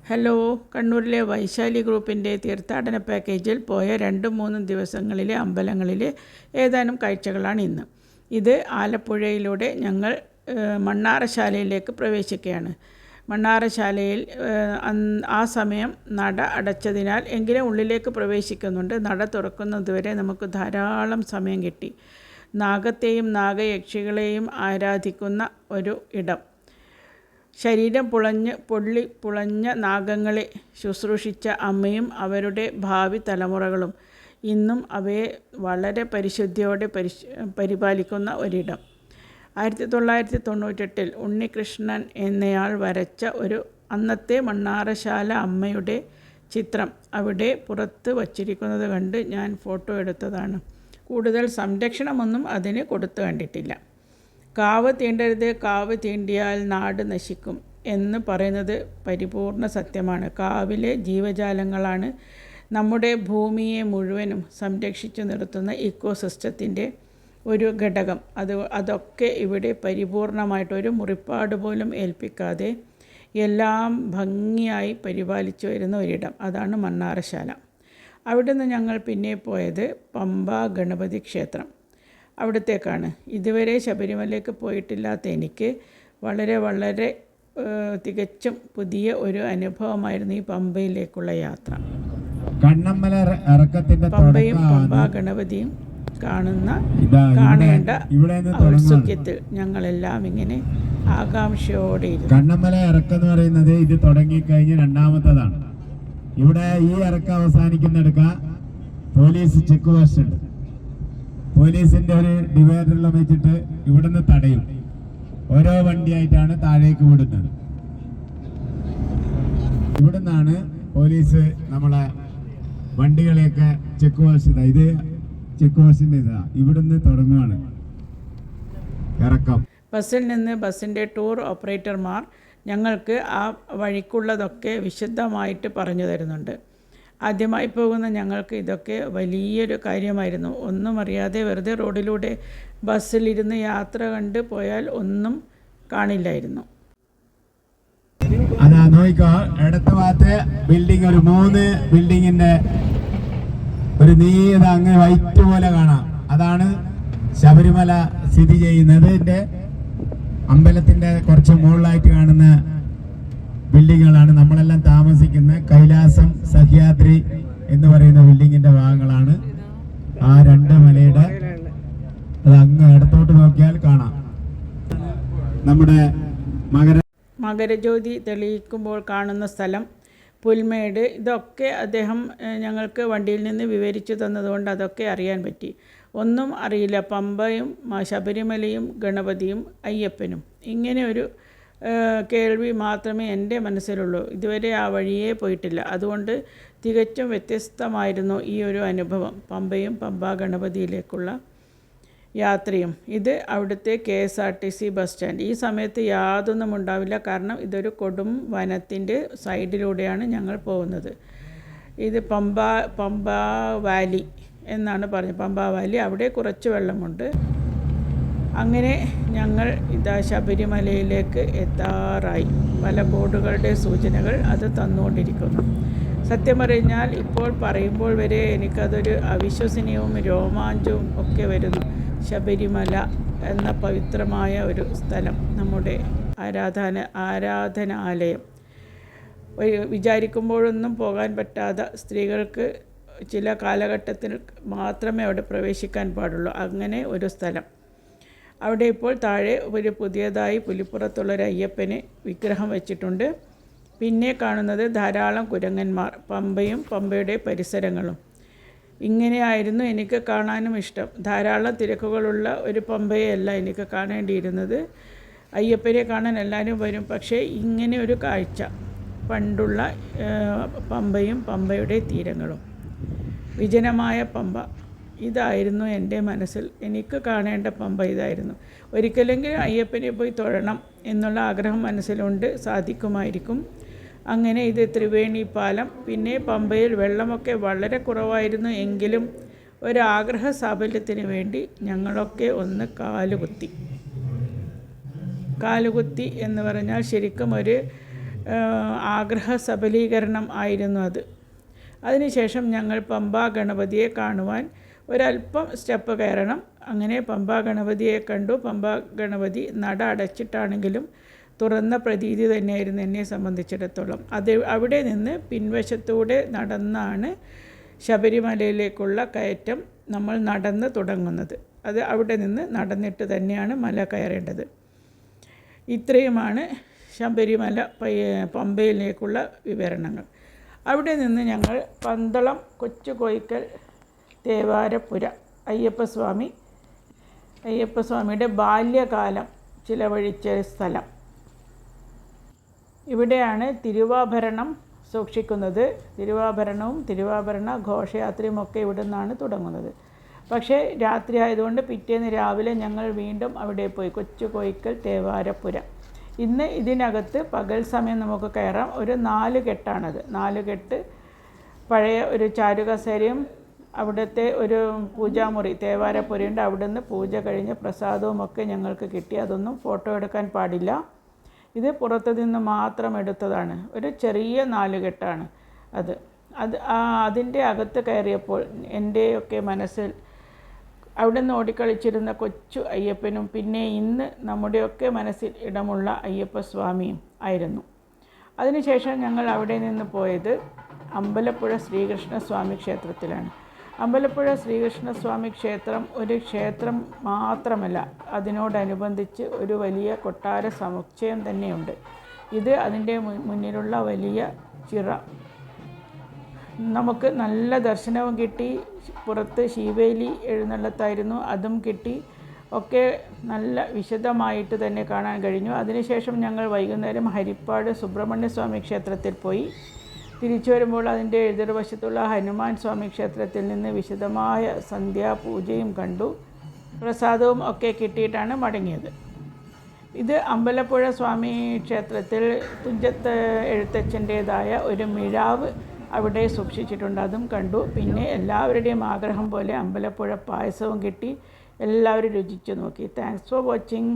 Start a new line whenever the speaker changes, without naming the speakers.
Hello, കണ്ണൂരിലെ വൈശാലി ഗ്രൂപ്പിൻ്റെ തീർത്ഥാടന പാക്കേജിൽ പോയ 2-3 ദിവസങ്ങളിലെ അമ്പലങ്ങളിലെ ഏതാനും കാഴ്ചകളാണ് ഇന്ന്. ഇത് ആലപ്പുഴയിലൂടെ ഞങ്ങൾ മണ്ണാറശാലയിലേക്ക് പ്രവേശിക്കുകയാണ്. മണ്ണാറശാലയിൽ ആ സമയം നട അടച്ചതിനാൽ എങ്കിലും ഉള്ളിലേക്ക് പ്രവേശിക്കുന്നുണ്ട്. നട തുറക്കുന്നതുവരെ നമുക്ക് ധാരാളം സമയം കിട്ടി. നാഗത്തെയും നാഗയക്ഷികളെയും ആരാധിക്കുന്ന ഒരു ഇടം. ശരീരം പുളഞ്ഞ നാഗങ്ങളെ ശുശ്രൂഷിച്ച അമ്മയും അവരുടെ ഭാവി തലമുറകളും ഇന്നും അവയെ വളരെ പരിശുദ്ധിയോടെ പരിപാലിക്കുന്ന ഒരിടം. 1998 ഉണ്ണികൃഷ്ണൻ എന്നയാൾ വരച്ച ഒരു അന്നത്തെ മണ്ണാറശാല അമ്മയുടെ ചിത്രം അവിടെ പുറത്ത് വച്ചിരിക്കുന്നത് കണ്ട് ഞാൻ ഫോട്ടോ എടുത്തതാണ്. കൂടുതൽ സംരക്ഷണമൊന്നും അതിന് കൊടുത്തു കണ്ടിട്ടില്ല. കാവ് തീണ്ടരുത്, കാവ് തീണ്ടിയാൽ നാട് നശിക്കും എന്ന് പറയുന്നത് പരിപൂർണ സത്യമാണ്. കാവിലെ ജീവജാലങ്ങളാണ് നമ്മുടെ ഭൂമിയെ മുഴുവനും സംരക്ഷിച്ചു നിർത്തുന്ന ഇക്കോസിസ്റ്റത്തിൻ്റെ ഒരു ഘടകം. അതൊക്കെ ഇവിടെ പരിപൂർണമായിട്ടൊരു മുറിപ്പാട് പോലും ഏൽപ്പിക്കാതെ എല്ലാം ഭംഗിയായി പരിപാലിച്ചു വരുന്ന ഒരിടം. അതാണ് മണ്ണാറശാല. അവിടെ നിന്ന് ഞങ്ങൾ പിന്നെ പോയത് പമ്പ ഗണപതി ക്ഷേത്രം. അവിടത്തേക്കാണ്. ഇതുവരെ ശബരിമലയ്ക്ക് പോയിട്ടില്ലാത്ത എനിക്ക് വളരെ തികച്ചും പുതിയ ഒരു അനുഭവമായിരുന്നു ഈ പമ്പയിലേക്കുള്ള യാത്ര. പമ്പയും പമ്പാ ഗണപതിയും കാണേണ്ട ഔത്സുക്യത്തിൽ ഞങ്ങളെല്ലാം ഇങ്ങനെ ആകാംക്ഷയോടെ ഇരുന്നു.
കണ്ണമ്മല ഇറക്കം എന്ന് പറയുന്നത് ഇത് തുടങ്ങിക്കഴിഞ്ഞ് രണ്ടാമത്തതാണ്. ഇവിടെ ഈ ഇറക്കം അവസാനിക്കുന്നിടക്ക പോലീസ് ചെക്ക് പോസ്റ്റ് ഉണ്ട്. പോലീസിന്റെ ഒരു ഡിവൈഡറിൽ വെച്ചിട്ട് ഇവിടുന്ന് തടയും. ഓരോ വണ്ടിയായിട്ടാണ് താഴേക്ക് വിടുന്നത്. ഇവിടുന്നാണ് പോലീസ് നമ്മളെ വണ്ടികളെയൊക്കെ ചെക്ക് പോസ്റ്റ്. ഇത് ചെക്ക് പോസ്റ്റിന്റെ ഇവിടുന്ന് തുടങ്ങുവാണ് ഇറക്കം.
ബസ്സിൽ നിന്ന് ബസ്സിൻ്റെ ടൂർ ഓപ്പറേറ്റർമാർ ഞങ്ങൾക്ക് ആ വഴിക്കുള്ളതൊക്കെ വിശദമായിട്ട് പറഞ്ഞു തരുന്നുണ്ട്. ആദ്യമായി പോകുന്ന ഞങ്ങൾക്ക് ഇതൊക്കെ വലിയൊരു കാര്യമായിരുന്നു. ഒന്നും അറിയാതെ വെറുതെ റോഡിലൂടെ ബസ്സിലിരുന്ന് യാത്ര കണ്ട് പോയാൽ ഒന്നും കാണില്ലായിരുന്നു.
അതാ നോക്കിക്കോ, ഇടത്ത് ഭാഗത്ത് ബിൽഡിംഗ്, ഒരു 3 ബിൽഡിങ്ങിന്റെ ഒരു നീത അങ്ങ് വൈറ്റ് പോലെ കാണാം. അതാണ് ശബരിമല സ്ഥിതി ചെയ്യുന്നത്. അമ്പലത്തിന്റെ കുറച്ച് മുകളിലായിട്ട് കാണുന്ന ബിൽഡിങ്ങുകളാണ് നമ്മളെല്ലാം താമസിക്കുന്ന കൈലാസം സഹ്യാദ്രി എന്ന് പറയുന്ന ബിൽഡിങ്ങിന്റെ ഭാഗങ്ങളാണ്. ആ 2 മലയുടെ അത് അങ്ങ് ഇടത്തോട്ട് നോക്കിയാൽ കാണാം. നമ്മുടെ
മകരജ്യോതി തെളിയിക്കുമ്പോൾ കാണുന്ന സ്ഥലം, പുൽമേട്, ഇതൊക്കെ അദ്ദേഹം ഞങ്ങൾക്ക് വണ്ടിയിൽ നിന്ന് വിവരിച്ചു തന്നതുകൊണ്ട് അതൊക്കെ അറിയാൻ പറ്റി. ഒന്നും അറിയില്ല. പമ്പയും ശബരിമലയും ഗണപതിയും അയ്യപ്പനും ഇങ്ങനെ ഒരു കേൾവി മാത്രമേ എൻ്റെ മനസ്സിലുള്ളൂ. ഇതുവരെ ആ വഴിയേ പോയിട്ടില്ല. അതുകൊണ്ട് തികച്ചും വ്യത്യസ്തമായിരുന്നു ഈ ഒരു അനുഭവം. പമ്പയും പമ്പാ ഗണപതിയിലേക്കുള്ള യാത്രയും. ഇത് അവിടുത്തെ KSRTC ബസ് സ്റ്റാൻഡ്. ഈ സമയത്ത് യാതൊന്നും ഉണ്ടാവില്ല, കാരണം ഇതൊരു കൊടും വനത്തിൻ്റെ സൈഡിലൂടെയാണ് ഞങ്ങൾ പോകുന്നത്. ഇത് പമ്പാ വാലി എന്നാണ് പറഞ്ഞത്. പമ്പാ വാലി, അവിടെ കുറച്ച് വെള്ളമുണ്ട്. അങ്ങനെ ഞങ്ങൾ ശബരിമലയിലേക്ക് എത്താറായി. പല ബോർഡുകളുടെ സൂചനകൾ അത് തന്നുകൊണ്ടിരിക്കുന്നു. സത്യം പറഞ്ഞാൽ ഇപ്പോൾ പറയുമ്പോൾ വരെ എനിക്കതൊരു അവിശ്വസനീയവും രോമാഞ്ചവും ഒക്കെ വരുന്നു. ശബരിമല എന്ന പവിത്രമായ ഒരു സ്ഥലം, നമ്മുടെ ആരാധനാലയം. വിചാരിക്കുമ്പോഴൊന്നും പോകാൻ പറ്റാത്ത സ്ത്രീകൾക്ക് ചില കാലഘട്ടത്തിൽ മാത്രമേ അവിടെ പ്രവേശിക്കാൻ പാടുള്ളൂ. അങ്ങനെ ഒരു സ്ഥലം. അവിടെ ഇപ്പോൾ താഴെ ഒരു പുതിയതായി പുലിപ്പുറത്തുള്ളൊരു അയ്യപ്പന് വിഗ്രഹം വെച്ചിട്ടുണ്ട്. പിന്നെ കാണുന്നത് ധാരാളം കുരങ്ങന്മാർ, പമ്പയും പമ്പയുടെ പരിസരങ്ങളും. ഇങ്ങനെയായിരുന്നു എനിക്ക് കാണാനും ഇഷ്ടം. ധാരാളം തിരക്കുകളുള്ള ഒരു പമ്പയല്ല എനിക്ക് കാണേണ്ടിയിരുന്നത്. അയ്യപ്പനെ കാണാൻ എല്ലാവരും വരും, പക്ഷേ ഇങ്ങനെ ഒരു കാഴ്ച, പണ്ടുള്ള പമ്പയും പമ്പയുടെ തീരങ്ങളും, വിജനമായ പമ്പ, ഇതായിരുന്നു എൻ്റെ മനസ്സിൽ. എനിക്ക് കാണേണ്ട പമ്പ ഇതായിരുന്നു. ഒരിക്കലെങ്കിലും അയ്യപ്പനെ പോയി തൊഴണം എന്നുള്ള ആഗ്രഹം മനസ്സിലുണ്ട്. സാധിക്കുമായിരിക്കും. അങ്ങനെ ഇത് ത്രിവേണി പാലം. പിന്നെ പമ്പയിൽ വെള്ളമൊക്കെ വളരെ കുറവായിരുന്നു. എങ്കിലും ഒരാഗ്രഹ സാഫല്യത്തിന് വേണ്ടി ഞങ്ങളൊക്കെ ഒന്ന് കാലുകുത്തി എന്ന് പറഞ്ഞാൽ ശരിക്കും ഒരു ആഗ്രഹ സബലീകരണം ആയിരുന്നു അത്. അതിനുശേഷം ഞങ്ങൾ പമ്പാ ഗണപതിയെ കാണുവാൻ ഒരല്പം സ്റ്റെപ്പ് കയറണം. അങ്ങനെ പമ്പാ ഗണപതിയെ കണ്ടു. പമ്പാ ഗണപതി നട അടച്ചിട്ടാണെങ്കിലും തുറന്ന പ്രതീതി തന്നെയായിരുന്നു എന്നെ സംബന്ധിച്ചിടത്തോളം. അവിടെ നിന്ന് പിൻവശത്തൂടെ നടന്നാണ് ശബരിമലയിലേക്കുള്ള കയറ്റം നമ്മൾ നടന്ന് തുടങ്ങുന്നത്. അത് അവിടെ നിന്ന് നടന്നിട്ട് തന്നെയാണ് മല കയറേണ്ടത്. ഇത്രയുമാണ് ശബരിമല പമ്പയിലേക്കുള്ള വിവരണങ്ങൾ. അവിടെ നിന്ന് ഞങ്ങൾ പന്തളം കൊച്ചു കോയിക്കൽ തേവാരപ്പുര അയ്യപ്പസ്വാമിയുടെ ബാല്യകാലം ചിലവഴിച്ച സ്ഥലം. ഇവിടെയാണ് തിരുവാഭരണം സൂക്ഷിക്കുന്നത്. തിരുവാഭരണവും തിരുവാഭരണ ഘോഷയാത്രയുമൊക്കെ ഇവിടെ നിന്നാണ് തുടങ്ങുന്നത്. പക്ഷേ രാത്രി ആയതുകൊണ്ട് പിറ്റേന്ന് രാവിലെ ഞങ്ങൾ വീണ്ടും അവിടെ പോയി. കൊച്ചു കോയിക്കൽ തേവാരപ്പുര. ഇന്ന് ഇതിനകത്ത് പകൽ സമയം നമുക്ക് കയറാം. ഒരു 4 കെട്ടാണത്. 4 കെട്ട് പഴയ ഒരു ചാരുകസേരയും അവിടുത്തെ ഒരു പൂജാമുറി തേവാരപ്പുരയുണ്ട്. അവിടുന്ന് പൂജ കഴിഞ്ഞ് പ്രസാദവും ഒക്കെ ഞങ്ങൾക്ക് കിട്ടി. അതൊന്നും ഫോട്ടോ എടുക്കാൻ പാടില്ല. ഇത് പുറത്തു നിന്ന് മാത്രം എടുത്തതാണ്. ഒരു ചെറിയ 4 കെട്ടാണ് അത്. അതിൻ്റെ അകത്ത് കയറിയപ്പോൾ എൻ്റെയൊക്കെ മനസ്സിൽ അവിടെ നിന്ന് ഓടിക്കളിച്ചിരുന്ന കൊച്ചു അയ്യപ്പനും പിന്നെ ഇന്ന് നമ്മുടെയൊക്കെ മനസ്സിൽ ഇടമുള്ള അയ്യപ്പസ്വാമിയും ആയിരുന്നു. അതിനുശേഷം ഞങ്ങൾ അവിടെ നിന്ന് പോയത് അമ്പലപ്പുഴ ശ്രീകൃഷ്ണസ്വാമി ക്ഷേത്രത്തിലാണ്. അമ്പലപ്പുഴ ശ്രീകൃഷ്ണസ്വാമി ക്ഷേത്രം ഒരു ക്ഷേത്രം മാത്രമല്ല, അതിനോടനുബന്ധിച്ച് ഒരു വലിയ കൊട്ടാര സമുച്ചയം തന്നെയുണ്ട്. ഇത് അതിൻ്റെ മുന്നിലുള്ള വലിയ ചിറ. നമുക്ക് നല്ല ദർശനവും കിട്ടി. പുറത്ത് ശീവേലി എഴുന്നള്ളത്തായിരുന്നു, അതും കിട്ടി. ഒക്കെ നല്ല വിശദമായിട്ട് തന്നെ കാണാൻ കഴിഞ്ഞു. അതിനുശേഷം ഞങ്ങൾ വൈകുന്നേരം ഹരിപ്പാട് സുബ്രഹ്മണ്യസ്വാമി ക്ഷേത്രത്തിൽ പോയി. തിരിച്ചു വരുമ്പോൾ അതിൻ്റെ എതിർവശത്തുള്ള ഹനുമാൻ സ്വാമി ക്ഷേത്രത്തിൽ നിന്ന് വിശദമായ സന്ധ്യാപൂജയും കണ്ടു. പ്രസാദവും ഒക്കെ കിട്ടിയിട്ടാണ് മടങ്ങിയത്. ഇത് അമ്പലപ്പുഴ സ്വാമി ക്ഷേത്രത്തിൽ തുഞ്ചത്ത് എഴുത്തച്ഛൻ്റേതായ ഒരു മിഴാവ് അവിടെ സൂക്ഷിച്ചിട്ടുണ്ട്. അതും കണ്ടു. പിന്നെ എല്ലാവരുടെയും ആഗ്രഹം പോലെ അമ്പലപ്പുഴ പായസവും കിട്ടി. എല്ലാവരും രുചിച്ചു നോക്കി. Thanks for watching.